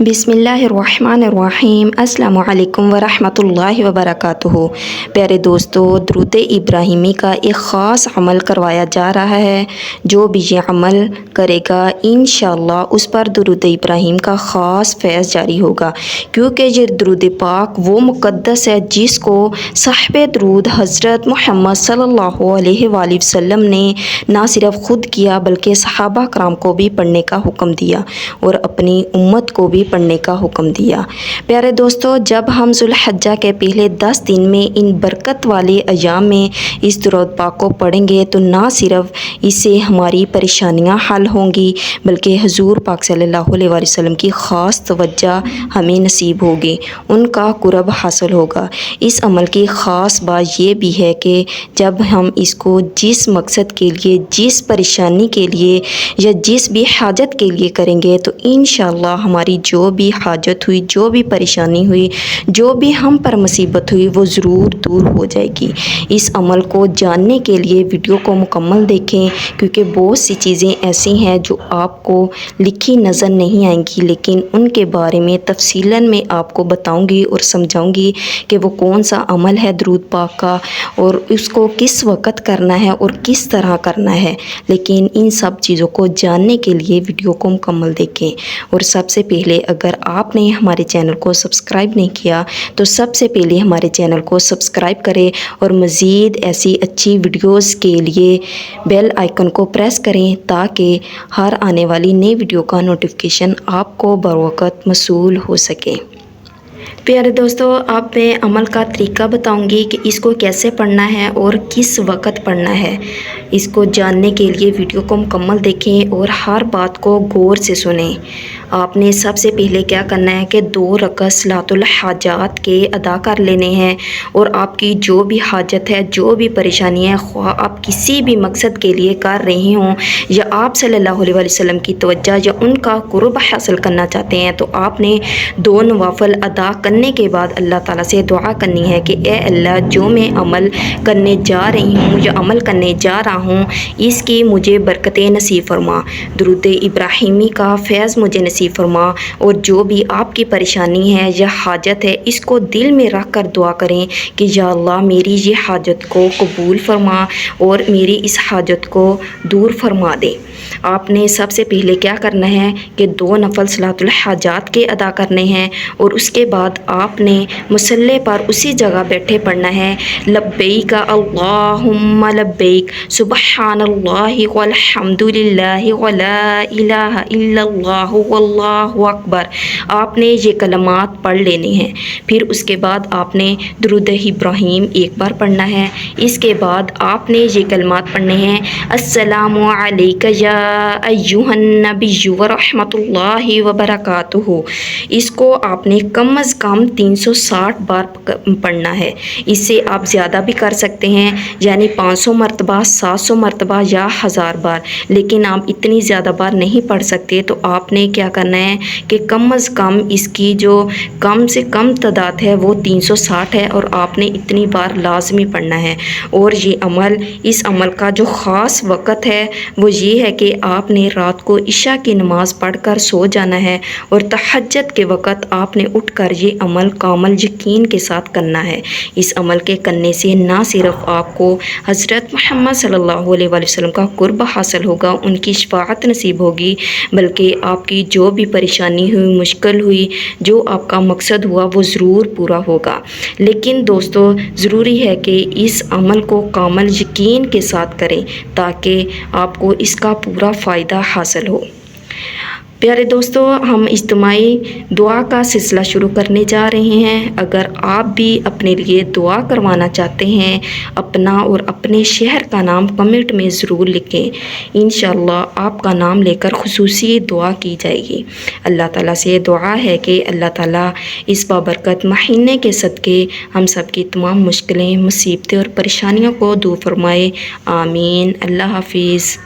बिस्मिल्लाहिर्रहमानिर्रहीम। अस्सलामु अलैकुम वरहमतुल्लाहि वबरकातुहू। प्यारे दोस्तों, दरूद इब्राहिमी का एक ख़ास अमल करवाया जा रहा है। जो भी ये अमल करेगा इंशाअल्लाह उस पर दरूद इब्राहिम का ख़ास फैज़ जारी होगा, क्योंकि ये दरूद पाक वो मुक़द्दस है जिसको साहिब दरूद हज़रत मुहम्मद सल्लल्लाहु अलैहि वसल्लम ने ना सिर्फ ख़ुद किया बल्कि सहाबा कराम को भी पढ़ने का हुक्म दिया और अपनी उम्मत को भी पढ़ने का हुक्म दिया। प्यारे दोस्तों, जब हम ज़ुल्हज्जा के पहले 10 दिन में इन बरकत वाले अयाम में इस दरूद पाक को पढ़ेंगे तो ना सिर्फ इससे हमारी परेशानियां हल होंगी बल्कि हुज़ूर पाक सल्लल्लाहु अलैहि वसल्लम की ख़ास तवज्जो हमें नसीब होगी, उनका कुर्ब हासिल होगा। इस अमल की ख़ास बात ये भी है कि जब हम इसको जिस मकसद के लिए, जिस परेशानी के लिए या जिस भी हाजत के लिए करेंगे तो इंशाअल्लाह हमारी जो भी हाजत हुई, जो भी परेशानी हुई, जो भी हम पर मुसीबत हुई वो ज़रूर दूर हो जाएगी। इस अमल को जानने के लिए वीडियो को मुकम्मल देखें, क्योंकि बहुत सी चीज़ें ऐसी हैं जो आपको लिखी नज़र नहीं आएंगी, लेकिन उनके बारे में तफसीलन में आपको बताऊंगी और समझाऊंगी कि वो कौन सा अमल है दरूद पाक का और उसको किस वक़्त करना है और किस तरह करना है। लेकिन इन सब चीज़ों को जानने के लिए वीडियो को मुकम्मल देखें। और सबसे पहले, अगर आपने हमारे चैनल को सब्सक्राइब नहीं किया तो सबसे पहले हमारे चैनल को सब्सक्राइब करें और मज़ीद ऐसी अच्छी वीडियोस के लिए बेल आइकन को प्रेस करें ताकि हर आने वाली नई वीडियो का नोटिफिकेशन आपको बरवक़्त मौसूल हो सके। प्यारे दोस्तों, आप मैं अमल का तरीका बताऊंगी कि इसको कैसे पढ़ना है और किस वक़्त पढ़ना है। इसको जानने के लिए वीडियो को मुकम्मल देखें और हर बात को गौर से सुनें। आपने सबसे पहले क्या करना है कि 2 रकअत सलातुल हाजात के अदा कर लेने हैं और आपकी जो भी हाजत है, जो भी परेशानी है, ख्वाह आप किसी भी मकसद के लिए कर रहे हों या आप सल्लल्लाहु अलैहि वसल्लम की तवज्जो या उनका कुर्ब हासिल करना चाहते हैं, तो आपने 2 नवाफिल अदा करने के बाद अल्लाह ताला से दुआ करनी है कि ए अल्लाह, जो मैं अमल करने जा रही हूँ या अमल करने जा रहा हूँ इसकी मुझे बरकतें नसीब फरमा, दरूद इब्राहिमी का फैज़ मुझे नसीब फरमा। और जो भी आपकी परेशानी है या हाजत है इसको दिल में रख कर दुआ करें कि या अल्लाह मेरी ये हाजत को कबूल फरमा और मेरी इस हाजत को दूर फरमा दे। आपने सबसे पहले क्या करना है कि 2 नफल सलातुल हाजात के अदा करने हैं और उसके बाद आपने मुसल्ले पर उसी जगह बैठे पढ़ना है लब्बैक अल्लाहुम्मा लब्बैक सुबहानल्लाहि वल्हम्दुलिल्लाहि वला इलाहा इल्लल्लाहु वल्लाहु अकबर। आपने ये कलमात पढ़ लेने हैं। फिर उसके बाद आपने दरूद इब्राहिम एक बार पढ़ना है। इसके बाद आपने ये कलमात पढ़ने हैं अस्सलामु अलैका या अय्युहन नबिय्यु व रहमतुल्लाहि व बरकातुहू। इसको आपने कम अज़ कम 360 बार पढ़ना है। इससे आप ज़्यादा भी कर सकते हैं, यानी 500 मरतबा, 700 मरतबा या 1000 बार, लेकिन आप इतनी ज़्यादा बार नहीं पढ़ सकते। तो आपने क्या करना है कि कम अज़ कम इसकी जो कम से कम तादाद है वो 360 है और आपने इतनी बार लाजमी पढ़ना है। और ये अमल, इस अमल का जो ख़ास वक़्त है वो ये है कि आपने रात को इशा की नमाज़ पढ़कर सो जाना है और तहज्जुद के वक़्त आपने उठकर ये अमल कामल यकीन के साथ करना है। इस अमल के करने से ना सिर्फ आपको हज़रत मुहम्मद सल्लल्लाहु अलैहि वसल्लम का कुर्ब हासिल होगा, उनकी शफ़ाअत नसीब होगी, बल्कि आपकी जो भी परेशानी हुई, मुश्किल हुई, जो आपका मकसद हुआ वो ज़रूर पूरा होगा। लेकिन दोस्तों, ज़रूरी है कि इस अमल को कामल यकीन के साथ करें ताकि आपको इसका पूरा फ़ायदा हासिल हो। प्यारे दोस्तों, हम इज्तिमाई दुआ का सिलसिला शुरू करने जा रहे हैं। अगर आप भी अपने लिए दुआ करवाना चाहते हैं, अपना और अपने शहर का नाम कमेंट में ज़रूर लिखें। इंशाअल्लाह आपका नाम लेकर खुसूसी दुआ की जाएगी। अल्लाह ताला से दुआ है कि अल्लाह ताला इस बाबरकत महीने के सदक़े हम सब की तमाम मुश्किलें, मुसीबतें और परेशानियों को दूर फरमाए। आमीन। अल्लाह हाफिज़।